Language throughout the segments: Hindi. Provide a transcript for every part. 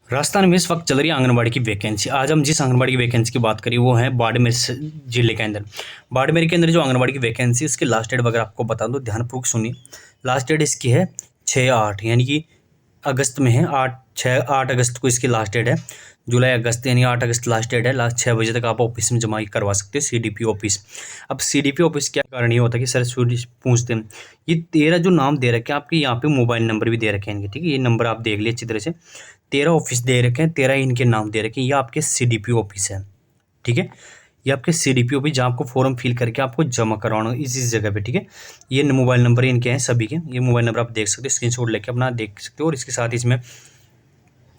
राजस्थान में इस वक्त चल रही है आंगनबाड़ी की वैकेंसी। आज हम जिस आंगनबाड़ी की वैकेंसी की बात करें वो है बाड़मेर जिले के अंदर। बाड़मेर के अंदर जो आंगनबाड़ी की वैकेंसी उसकी लास्ट डेट वगैरह आपको बता दो, ध्यानपूर्वक सुनिए। लास्ट डेट इसकी है 6/8 यानी कि अगस्त में है। 8 अगस्त को इसकी लास्ट डेट है। जुलाई अगस्त यानी 8 अगस्त लास्ट डेट है। लास्ट 6 बजे तक आप ऑफिस में जमा करवा सकते हो, CDP ऑफिस। अब CDP ऑफिस क्या कारण ये होता है कि सर पूछते हैं ये 13 जो नाम दे रखे हैं आपके, यहाँ पे मोबाइल नंबर भी दे रखे हैं इनके, ठीक है। ये नंबर आप देख लिए अच्छी तरह से। 13 ऑफिस दे रखे हैं, 13 इनके नाम दे रखे हैं। ये आपके CDP ऑफिस है, ठीक है। ये आपके CDP ऑफिस जहाँ आपको फॉर्म फिल करके आपको जमा करवाना इसी जगह पे, ठीक है। ये मोबाइल नंबर इनके हैं सभी के। ये मोबाइल नंबर आप देख सकते हो, स्क्रीनशॉट लेके अपना देख सकते हो। और इसके साथ इसमें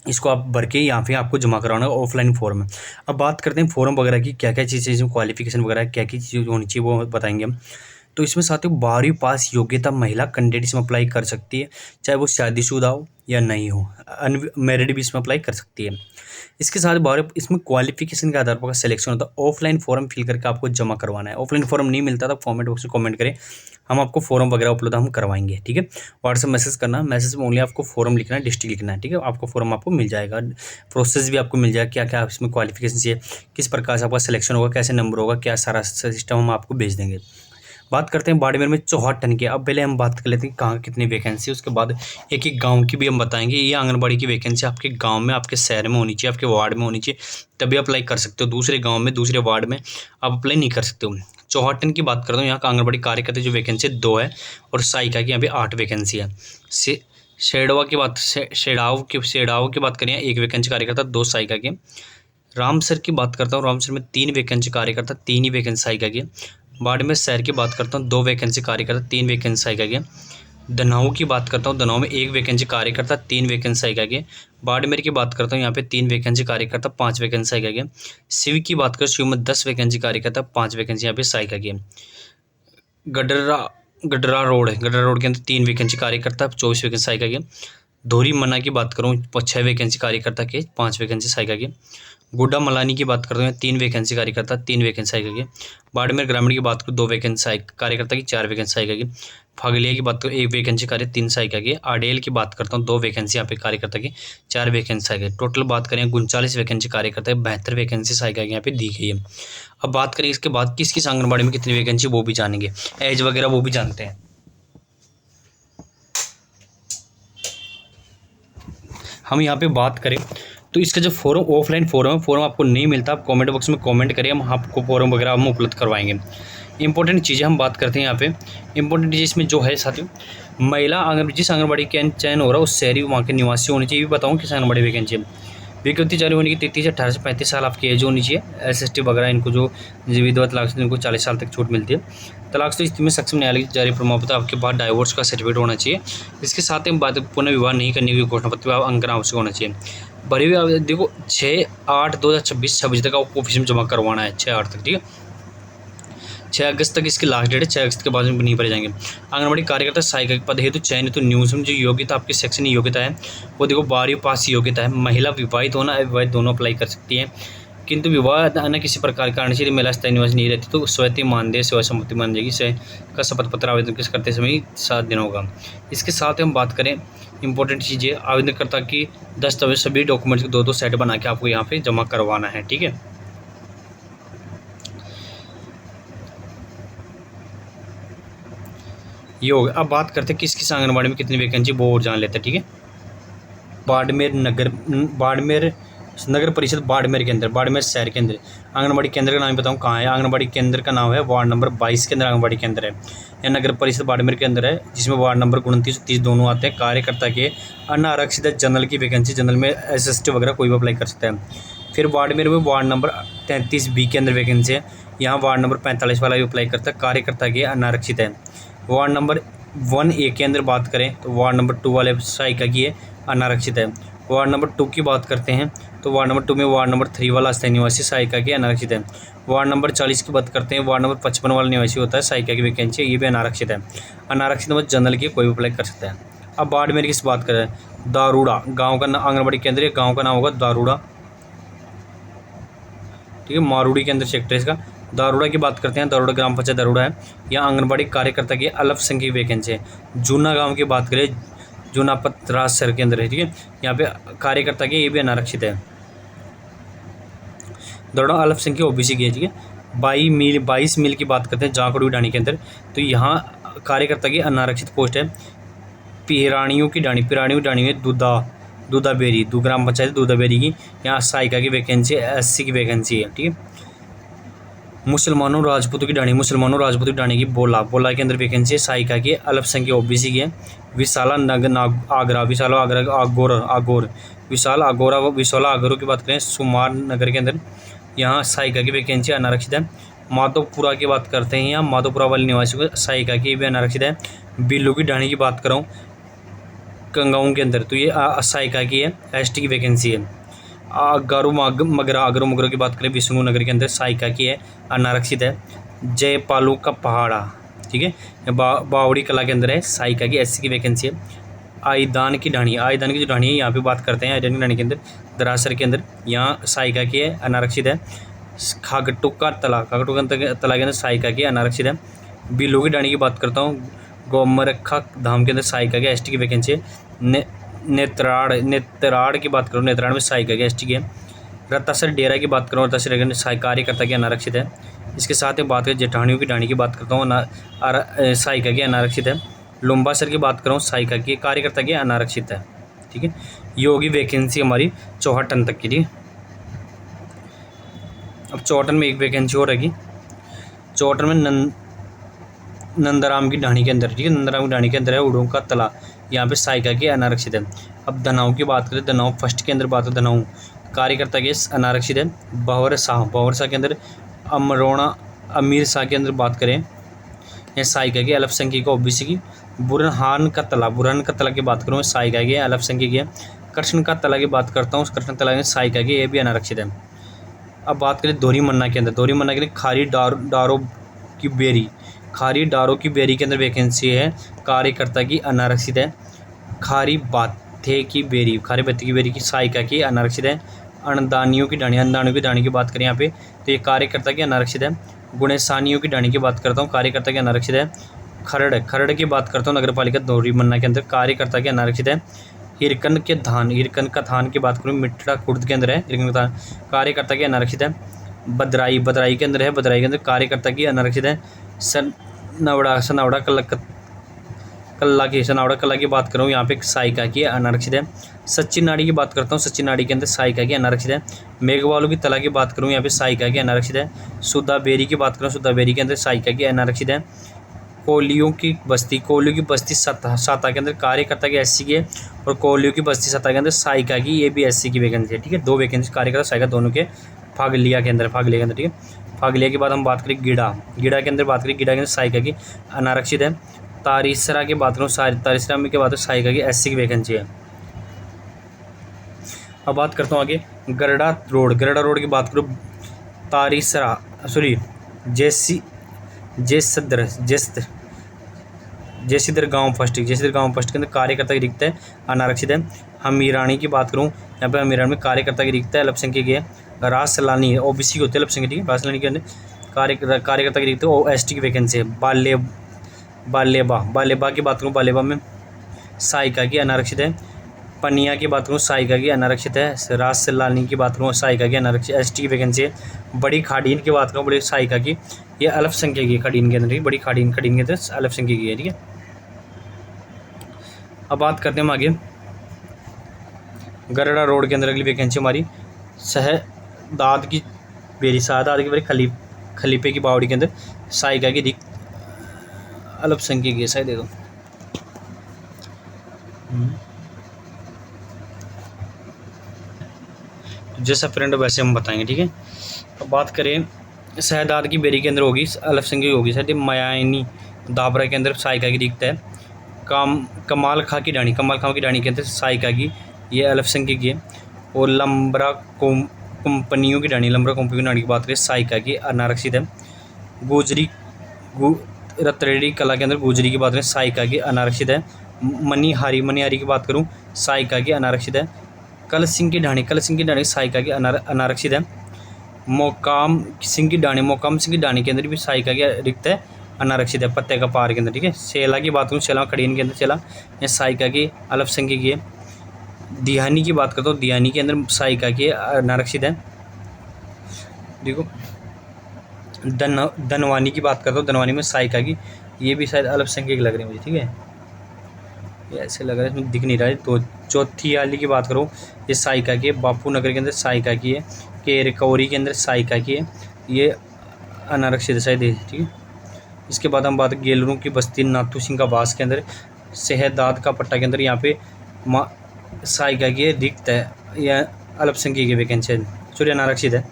इसको आप भर के यहाँ पे आपको जमा कराना है, ऑफलाइन फॉर्म है। अब बात करते हैं फॉर्म वगैरह की, क्या क्या चीज़ें क्वालिफिकेशन वगैरह क्या क्या चीज़ होनी चाहिए वो बताएंगे हम। तो इसमें साथियों 12वीं पास योग्यता महिला कैंडिडेट इसमें अप्लाई कर सकती है, चाहे वो शादीशुदा हो या नहीं हो। अनमेरिड भी इसमें अप्लाई कर सकती है। इसके साथ 12 इसमें क्वालिफिकेशन के आधार पर सिलेक्शन होता है। ऑफलाइन फॉर्म फिल करके आपको जमा करवाना है। ऑफलाइन फॉर्म नहीं मिलता तो कमेंट बॉक्स में कमेंट करें, हम आपको फॉर्म वगैरह उपलब्ध हम करवाएंगे, ठीक है। व्हाट्सएप मैसेज करना, मैसेज में ओनली आपको फॉर्म लिखना है, डिस्ट्रिक्ट लिखना है, ठीक है। आपको फॉर्म आपको मिल जाएगा, प्रोसेस भी आपको मिल जाएगा, क्या क्या इसमें क्वालिफिकेशन चाहिए, किस प्रकार से आपका सिलेक्शन होगा, कैसे नंबर होगा, क्या सारा सिस्टम हम आपको भेज देंगे। बात करते हैं बाड़मेर में 64 टन की। अब पहले हम बात कर लेते हैं कहाँ कितनी वैकेंसी, उसके बाद एक एक गांव की भी हम बताएंगे। ये आंगनबाड़ी की वैकेंसी आपके गांव में, आपके शहर में होनी चाहिए, आपके वार्ड में होनी चाहिए, तभी अप्लाई कर सकते हो। दूसरे गांव में, दूसरे वार्ड में आप अप्लाई नहीं कर सकते हो। 64 टन की बात करता हूँ। यहाँ का आंगनबाड़ी कार्यकर्ता जो वैकेंसी 2 है और सहायिका की यहाँ पे 8 वैकेंसी है। शेड़ाव की बात करें, 1 वैकेंसी कार्यकर्ता, 2 सहायिका की। रामसर की बात करता हूँ, रामसर में 3 वैकेंसी कार्यकर्ता, 3 ही वैकेंसी सहायिका की। बाड़मेर शहर की बात करता हूँ, 2 वैकेंसी कार्यकर्ता, 3 वैकेंसी सहायिका की। दनाऊ की बात करता हूँ, दनाऊ में 1 वैकेंसी कार्यकर्ता, 3 वैकेंसी सहायिका की। बाड़मेर की बात करता हूँ, यहाँ पे 3 वैकेंसी कार्यकर्ता, 5 वैकेंसी सहायिका की। शिव की बात करें, शिव में 10 वैकेंसी कार्यकर्ता, 5 वैकेंसी यहाँ पे सहायिका की। गडरा गडरा रोड है, गडरा रोड के अंदर 3 वैकेंसी कार्यकर्ता, 24 वैकेंसी सहायिका की। धोरी मना की बात करूँ, 6 वैकेंसी कार्यकर्ता के, 5 वैकेंसी सहायिका की। गोड्डा मलानी की बात करते हैं, 3 वैकेंसी कार्यकर्ता, 3 वैकेंसी सहायिका की। बाड़मेर ग्रामीण की बात करूँ, 2 वैकेंसी कार्यकर्ता की, 4 वैकेंसी सहायिका की। फागलिया की बात करूँ, 1 वैकेंसी कार्य, 3 सहायिका की। आडेल की बात करता हूँ, 2 वैकेंसी यहाँ पे कार्यकर्ता की, 4 वैकेंसी सहायिका की। टोटल बात करें 39 वैकेंसी कार्यकर्ता, 72 वैकेंसी सहायिका की यहाँ पे दी गई है। अब बात करें इसके बाद किस आंगनबाड़ी में कितनी वैकेंसी वो भी जानेंगे, एज वगैरह वो भी जानते हैं। हम यहाँ पे बात करें तो इसका जो फॉर्म ऑफलाइन फॉर्म है, फॉर्म आपको नहीं मिलता, आप कमेंट बॉक्स में कमेंट करिए, हम आपको फॉर्म वगैरह हम उपलब्ध करवाएंगे। इंपॉर्टेंट चीज़ें हम बात करते हैं यहाँ पे। इंपॉर्टेंट चीज़ इसमें जो है साथियों, महिला जिस आंगनबाड़ी का चयन हो रहा है उस शहरी वहाँ के निवासी होनी चाहिए। ये भी बताऊँ किस आंगनबाड़ी वैकेंसी है। विज्ञप्ति जारी होने की 33 से 18 से 35 साल आपकी एज होनी चाहिए। SST वगैरह इनको जो विधवा तलाक से इनको 40 साल तक छूट मिलती है। तलाक से स्थिति में सक्षम न्यायालय की जारी प्रमाण पत्र आपके पास, डाइवोर्स का सर्टिफिकेट होना चाहिए। इसके साथ ही बात पुनः विवाह नहीं करने की घोषणा पत्र अंकन आवश्यक होना चाहिए। भरी हुई देखो 6/8/2026 6 बजे तक आपको ऑफिस में जमा करवाना है, 6/8 तक, ठीक है। 6 अगस्त तक इसकी लास्ट डेट है, 6 अगस्त के बाद में नहीं भरे जाएंगे। आंगनबाड़ी कार्यकर्ता सहायिका के पद हेतु चयन हेतु न्यूनतम जो योग्यता आपकी शैक्षणिक योग्यता है वो देखो 12वीं पास योग्यता है। महिला विवाहित होना अविवाहित दोनों अप्लाई कर सकती है, किंतु विवाह अन्य किसी प्रकार कारण से महिला स्थायी निवासी नहीं रहती तो स्वयं मानदेय सेवा सम्मति मान जाएगी। से का शपथ पत्र आवेदन करते समय 7 दिन होगा। इसके साथ हम बात करें इंपॉर्टेंट चीज़ें, आवेदनकर्ता की दस्तावेज सभी डॉक्यूमेंट्स के 2-2 सेट बना के आपको यहाँ पे जमा करवाना है, ठीक है। ये हो गया। अब बात करते हैं किस आंगनबाड़ी में कितनी वैकेंसी वो और जान लेते हैं, ठीक है। बाड़मेर नगर परिषद बाड़मेर के अंदर, बाड़मेर शहर के अंदर आंगनबाड़ी केंद्र का नाम बताऊँ कहाँ है। आंगनबाड़ी केंद्र का नाम है वार्ड नंबर 22 के अंदर आंगनबाड़ी केंद्र है। यह नगर परिषद बाड़मेर के अंदर है, जिसमें वार्ड नंबर 29 30 दोनों आते हैं। कार्यकर्ता के अनारक्षित जनरल की वैकेंसी, जनरल में SST वगैरह कोई भी अप्लाई कर सकता है। फिर बाड़मेर में वार्ड नंबर 33B के अंदर वैकेंसी है, यहाँ वार्ड नंबर 45 वाला भी अप्लाई करता है। कार्यकर्ता के अनारक्षित है। वार्ड नंबर 1A के अंदर बात करें तो वार्ड नंबर 2 वाले सहायिका की है, अनारक्षित है। वार्ड नंबर 2 की बात करते हैं तो वार्ड नंबर 2 में वार्ड नंबर 3 वाला स्थायी निवासी सहायिका की अनारक्षित है। वार्ड नंबर 40 की बात करते हैं, वार्ड नंबर 55 वाला निवासी होता है, सहायिका की वैकेंसी ये भी अनारक्षित है। अनारक्षित में जनरल की कोई भी अप्लाई कर सकता है। अब बाड़मेर की बात करें, दारूड़ा गाँव का आंगनबाड़ी केंद्र है, गाँव का नाम होगा दारूड़ा, ठीक है। मारूड़ी के अंदर सेक्टर इसका। दारूड़ा की बात करते हैं, दारूड़ा ग्राम पंचायत दारूड़ा है। यहाँ आंगनबाड़ी कार्यकर्ता की अल्पसंख्यक वैकेंसी है। जूना गांव की बात करें, जूनापत राजसर के अंदर है, ठीक है। यहाँ पे कार्यकर्ता के ये भी अनारक्षित है। दोनों अल्पसंख्यक ओबीसी की है, ठीक है। 22 मील की बात करते हैं जाखड़ ढाणी के अंदर, तो यहाँ कार्यकर्ता की अनारक्षित पोस्ट है पिरानियों की ढाणी में दूधा बेरी ग्राम पंचायत दूधा बेरी की, यहाँ सहायिका की वैकेंसी है, 80 की वैकेंसी है, ठीक है। मुसलमानों राजपूतों की ढाणी की बोला के अंदर वैकेंसी है, सहायिका की अल्पसंख्यक ओबीसी की है। विशाला आगरा विशाला आगरों की बात करें सुमार नगर के अंदर, यहाँ सहायिका की वैकेंसी अनारक्षित है। माधोपुरा की बात करते हैं, यहाँ माधोपुरा वाले निवासियों को सहायिका की भी अनारक्षित है। बिल्लू की ढाणी की बात कर रहा हूँ कंगाऊ के अंदर, तो ये सहायिका की है, एसटी की वैकेंसी है। आगरो मगरा की बात करें विष्णु नगर के अंदर, सहायिका की है, अनारक्षित है। जयपालू का पहाड़ा, ठीक है, बावड़ी कला के अंदर है, सहायिका की एससी की वैकेंसी है। आईदान की जो ढाणी है, यहाँ पे बात करते हैं आईदान की ढाणी के अंदर दरासर के अंदर, यहाँ सहायिका की है, अनारक्षित है। खागटू का तला के अंदर सहायिका की अनारक्षित है। बिल्लू की ढाणी की बात करता हूँ गोमरखा धाम के अंदर सहायिका की एसटी की वैकेंसी है। नेत्राड़ की बात करूँ, नेत्राड़ में सहायिका की एसटी की है। रत्तासर डेरा की बात करूँ, रत्तासर डेरा कार्यकर्ता की अनारक्षित है। इसके साथ ही बात करें जेठानियों की ढाणी की बात करता हूँ, सहायिका की अनारक्षित है। लुम्बासर की बात करूँ, सहायिका की कार्यकर्ता की अनारक्षित है, ठीक है। ये होगी वैकेंसी हमारी 64 टन तक की, ठीक है। अब 64 टन में एक वैकेंसी और रहेगी, 64 टन में नंदराम की ढाणी के अंदर, ठीक है, नंदराम की ढाणी के अंदर है उड़ों का तला, यहाँ पे सहायिका की अनारक्षित है। अब धनाऊ की बात करें, धनाऊ फर्स्ट के अंदर बात है, धनाऊ कार्यकर्ता के अनारक्षित है। बावर शाह के अंदर, अमरोड़ा अमीर शाह के अंदर बात करें, यह सहायिका की अल्पसंख्यक ओबीसी की। बुरहान का तला की बात करूँ, सहायिका की अल्पसंख्यक है। कृष्ण का तला की बात करता हूँ, कृष्ण तला की सहायिका की, ये भी अनारक्षित है। अब बात करें दोरी मन्ना के अंदर, खारी डारो की बेरी के अंदर वैकेंसी है, कार्यकर्ता की अनारक्षित है। खारी बाथे की बेरी की सहायिका की अनारक्षित है। अनदानियों की ढाणी की बात करें यहाँ पे, तो ये कार्यकर्ता की अनारक्षित है। गुणेसानियों की ढाणी की बात करता हूँ, कार्यकर्ता की अनारक्षित है। खरड़ की बात करता हूँ, नगर पालिका दोरी मन्ना के अंदर, कार्यकर्ता की अनारक्षित है। हिरकन का थान की बात करूँ, मिठड़ा खुर्द के अंदर है हिरकन का थान, कार्यकर्ता की अनारक्षित है। बदराई के अंदर है, बदराई के अंदर कार्यकर्ता की अनारक्षित है। सनावड़ा कल्ला की बात करूँ, यहाँ पे सहायिका की अनारक्षित है। सच्ची नाड़ी की बात करता हूँ, सच्ची नाड़ी के अंदर सहायिका की अनारक्षित है। मेघवालों की तला की बात करूँ, यहाँ पे सहायिका की अनारक्षित है। सुधा बेरी की बात करूँ, सुधा बेरी के अंदर सहायिका की अनारक्षित है। कोलियों की बस्ती साता के अंदर कार्यकर्ता की एससी की है, और कोलियों की बस्ती साता के अंदर सहायिका की, ये भी एससी की वैकेंसी है, ठीक है। 2 वैकेंसी कार्यकर्ता सहायिका दोनों के फागलिया के अंदर, ठीक है। फागलिया के बाद हम बात करें गिड़ा के अंदर सहायिका की अनारक्षित है। तारिसरा की बात करूँ, तारिसरा में के बाद सहायिका की एससी की वैकेंसी है। अब बात करता हूँ आगे गरड़ा रोड की बात करूँ, तारिसरा जैसीदर गांव फर्स्ट के अंदर कार्यकर्ता की रिक्त है, अनारक्षित है। हमीरानी की बात करूँ, यहाँ पे हमीरानी में कार्यकर्ता की रिक्त है, अल्पसंख्यक है। रासलानी है, ओबीसी होते हैं अल्पसंख्यक, ठीक है। रासलानी के अंदर कार्यकर्ता की रिक्त है, वो एसटी की वैकेंसी है। बालेबा की बात करूँ, बालेबा में सहायिका की अनारक्षित है। पनिया की बात करूँ, सहायिका की अनारक्षित है। रासलानी की बात करूँ, सहायिका की अनारक्षित, एसटी की वैकेंसी है। बड़ी खाड़ीन की बात करूँ, बड़ी सहायिका की, ये अल्पसंख्यक है, खाड़ीन के अंदर, बड़ी खाड़ीन के अंदर अल्पसंख्यक की है, ठीक है। अब बात करते हैं हम आगे गरड़ा रोड के अंदर अगली वैकेंसी हमारी शहदाद की बेरी खलीफे की बावड़ी के अंदर सहायिका की रिक्त अल्पसंख्यक है, शायद दे दो। जैसा फ्रेंड वैसे हम बताएंगे, ठीक है। अब बात करें शहदाद की बेरी के अंदर होगी अल्पसंख्यक होगी, शायद मयानी दाबरा के अंदर सहायिका की रिक्त है। कमाल खां की ढाणी के अंदर सहायिका की, ये अल्पसंख्यक है। और लंबरा कंपनियों की ढाणी की बात करें, सहायिका की अनारक्षित है। रतरेडी कला के अंदर गुजरी की बात करें, सहायिका की अनारक्षित है। मनिहारी की बात करूं, सहायिका की अनारक्षित है। कल सिंह की ढाणी सहायिका की अनारक्षित है। मोकाम सिंह की ढाणी के अंदर भी सहायिका की रिक्त है, अनारक्षित है पत्ते का पार के अंदर, ठीक है। सेला की बात करूँ, सेला खड़ीन के अंदर सेला या साइका की अल्पसंख्यक की है। दिहानी की बात करता हूँ, दिहानी के अंदर साइका की अनारक्षित है। देखो धनवानी की बात करता हूँ, धनवानी में साइका की, ये भी शायद अल्पसंख्यक लग रही है मुझे, ठीक है, ये ऐसे लग रहा है, इसमें दिख नहीं रहा है। तो चौथी वाली की बात करूँ, ये साइका की है, बापू नगर के अंदर साइका की है, केर कौरी के अंदर साइका की है, ये अनारक्षित शायद है, ठीक है। इसके बाद हम बात गेलरू की बस्ती नाथू सिंह का वास के अंदर शहदाद का पट्टा के अंदर यहाँ पे साइका की रिक्त है, यह अल्पसंख्यक की वैकेंसी है, सॉरी अनारक्षित है।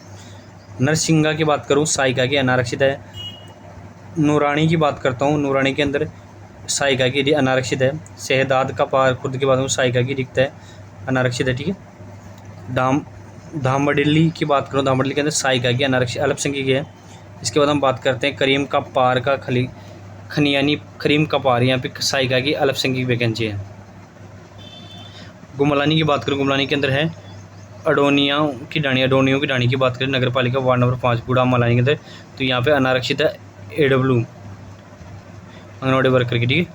नरसिंगा की बात करूँ, साइका की अनारक्षित है। नूरानी की बात करता हूँ, नूरानी के अंदर साइका की अनारक्षित है। शहदाद का पार खुर्द की बात करूँ, साइका की रिक्त है, अनारक्षित है, ठीक है। धामडली की बात करूँ, धामडली के अंदर साइका की अनारक्षित अल्पसंख्यक है। इसके बाद हम बात करते हैं करीम का पार का खनियानी करीम का पार, यहाँ पे साइका की अल्पसंख्यक वैकेंसी है। गुमलानी की बात करूँ, गुमलानी के अंदर है अडोनियों की डाणी की बात करें, नगर पालिका वार्ड नंबर 5 गुड़ा मलानी के अंदर, तो यहाँ पे अनारक्षित है AW आंगनबाड़ी वर्कर की, ठीक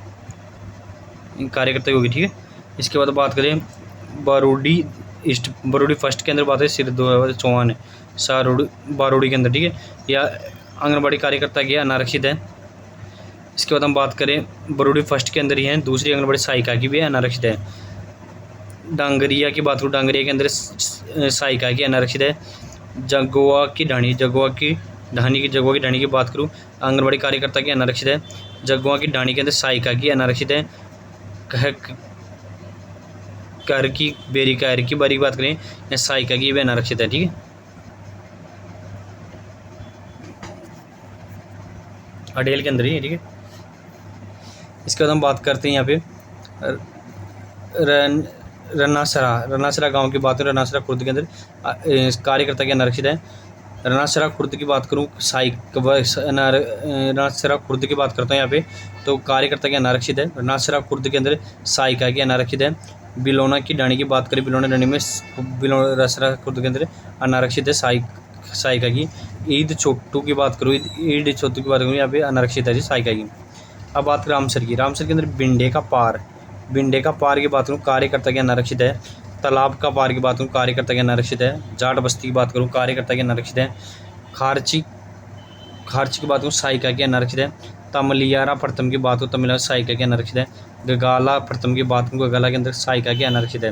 है, कार्यकर्ता होगी, ठीक है। इसके बाद बात करें बारूडी ईस्ट, बारूडी फर्स्ट के अंदर बात है सिर चौहान है, बारूडी के अंदर, ठीक है, या आंगनबाड़ी कार्यकर्ता की अनारक्षित है। इसके बाद हम बात करें बारूडी फर्स्ट के अंदर ही है, दूसरी आंगनबाड़ी सहायिका की भी अनारक्षित है। डांगरिया की बात करूँ, डांगरिया के अंदर सहायिका की अनारक्षित है। जगुआ की ढाणी की बात करूँ, आंगनबाड़ी कार्यकर्ता की अनारक्षित है। जगुआ की ढाणी के अंदर सहायिका की अनारक्षित है। कर की बेरी की बारी की बात करें, या सहायिका की भी अनारक्षित है, ठीक है। अडेल के अंदर ही है, ठीक है। इसके बाद हम बात करते हैं यहाँ पे रनासरा गांव की बात करें, रनासरा खुर्द के अंदर कार्यकर्ता की अनारक्षित है। रनासरा खुर्द की बात करूँ, रनासरा खुर्द की बात करता हूँ यहाँ पे, तो कार्यकर्ता की अनारक्षित है। रनासरा खुर्द के अंदर सहायिका की अनारक्षित है। बिलोना की डाणी की बात करें, बिलोना डाणी में रनासरा खुर्द के अंदर अनारक्षित है सहायिका की। ईद छोटू की बात करूँ, यहाँ पे अनारक्षित है जी सहायिका की। अब बात करें रामसर के अंदर भिंडे का पार की बात करूँ, कार्यकर्ता की अनारक्षित है। तालाब का पार की बात करूँ, कार्यकर्ता की अनारक्षित है। जाट बस्ती की बात करूँ, कार्यकर्ता की अनारक्षित है। खारची की बात करूँ, सहायिका की अनारक्षित है। तमलियारा प्रथम की बात करूँ, तमिलनाडु सहायिका की अनारक्षित है। गगाला प्रथम की बात करूँ, गगाला के अंदर सहायिका की अनारक्षित है।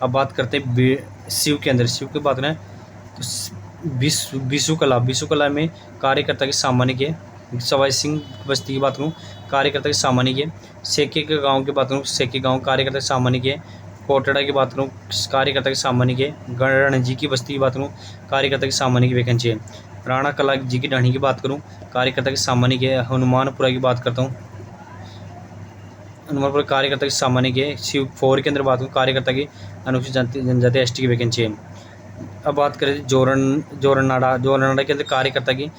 अब बात करते हैं शिव की बात करें, तो बिसु कला में कार्यकर्ता की सामान्य के। सवाई सिंह बस्ती की बात करूँ, कार्यकर्ता की सामान्य के। सेके के गांव की बात करूँ, सेके गांव कार्यकर्ता की सामान्य के। कोटड़ा की बात करूँ, कार्यकर्ता की सामान्य के। गणजी की बस्ती की बात करूँ, कार्यकर्ता की सामान्य की वैकेंसी है। राणा कला जी की ढाणी की बात करूँ, कार्यकर्ता की सामान्य के। हनुमानपुरा की बात करता हूँ, हनुमानपुरा कार्यकर्ता की सामान्य के। शिव 4 के अंदर बात करूँ, कार्यकर्ता की अनुसूचित जनजाति ST की वैकेंसी है। अब बात करें जोरनाड़ा के अंदर कार्यकर्ता की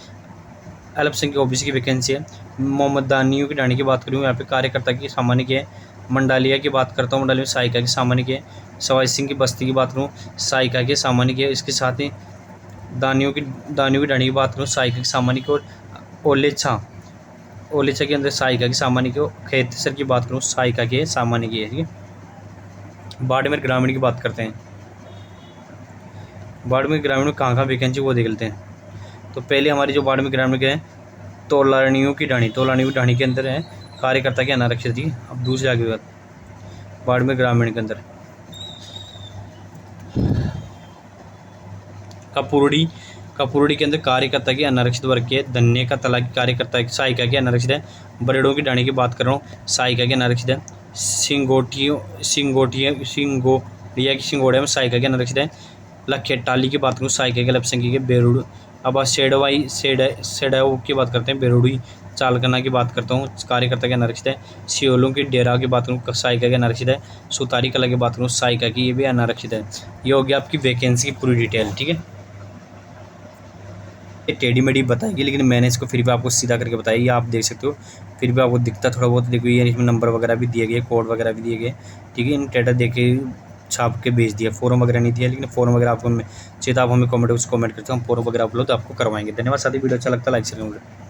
अल्पसंख्यक OBC की वैकेंसी है। मोहम्मदानियों की ढाणी की बात करूँ, यहाँ पे कार्यकर्ता की सामान्य की है। मंडालिया की बात करता हूँ, मंडालिया में सहायिका की सामान्य की है। सवाई सिंह की बस्ती की बात करूँ, सहायिका की सामान्य की है। इसके साथ ही दानियों की ढाणी की बात करूँ, सहायिका की सामान्य की। और ओलेछा के अंदर सहायिका की सामान्य की। खेतसर की बात करूँ, सहायिका की सामान्य की है, ठीक है। बाड़मेर ग्रामीण की बात करते हैं, बाड़मेर ग्रामीण में कहाँ वैकेंसी वो देख लेते हैं। तो पहले हमारी जो बाड़मेर ग्रामीण के हैं, तोलानियों की ढाणी के अंदर है कार्यकर्ता की अनारक्षित थी। अब दूसरी आगे बात बाड़मेर ग्रामीण के अंदर कपूरड़ी के अंदर कार्यकर्ता की अनारक्षित वर्ग के। धन्य का तला की कार्यकर्ता की सहायिका की अनारक्षित है। बरेड़ों की ढाणी की बात कर रहा हूँ, सहायिका की अनारक्षित है। सिंगोटिया की सिंगोड़िया में सहायिका की अनारक्षित है। लखेटाली की बात करूँ, सहायिका के अल्पसंख्यक के। बेरुड़ अब सेडाओ की बात करते हैं, बेरुड़ी चालकना की बात करता हूँ, कार्यकर्ता के अनारक्षित है। सियोलों की डेरा की बात करूँ, सहायिका के अनारक्षित है। सुतारी कला की बात करूँ, सहायिका की, ये भी अनारक्षित है। ये हो गया आपकी वैकेंसी की पूरी डिटेल, ठीक है। ये टेढ़ी मेढ़ी बताएगी, लेकिन मैंने इसको फिर भी आपको सीधा करके बताया, ये आप देख सकते हो, फिर भी आपको दिखता थोड़ा बहुत। देखो ये इसमें नंबर वगैरह भी दिए गए, कोड वगैरह भी दिए गए, ठीक है। इन डेटा देके छाप के भेज दिया, फॉर्म वगैरह नहीं दिया, लेकिन फॉर्म वगैरह आपको चाहिए तो आप हमें कमेंट करते हो, हम फॉर्म वगैरह उपलब्ध आपको करवाएंगे। धन्यवाद साथी, वीडियो अच्छा लगता है लाइक शेयर करें।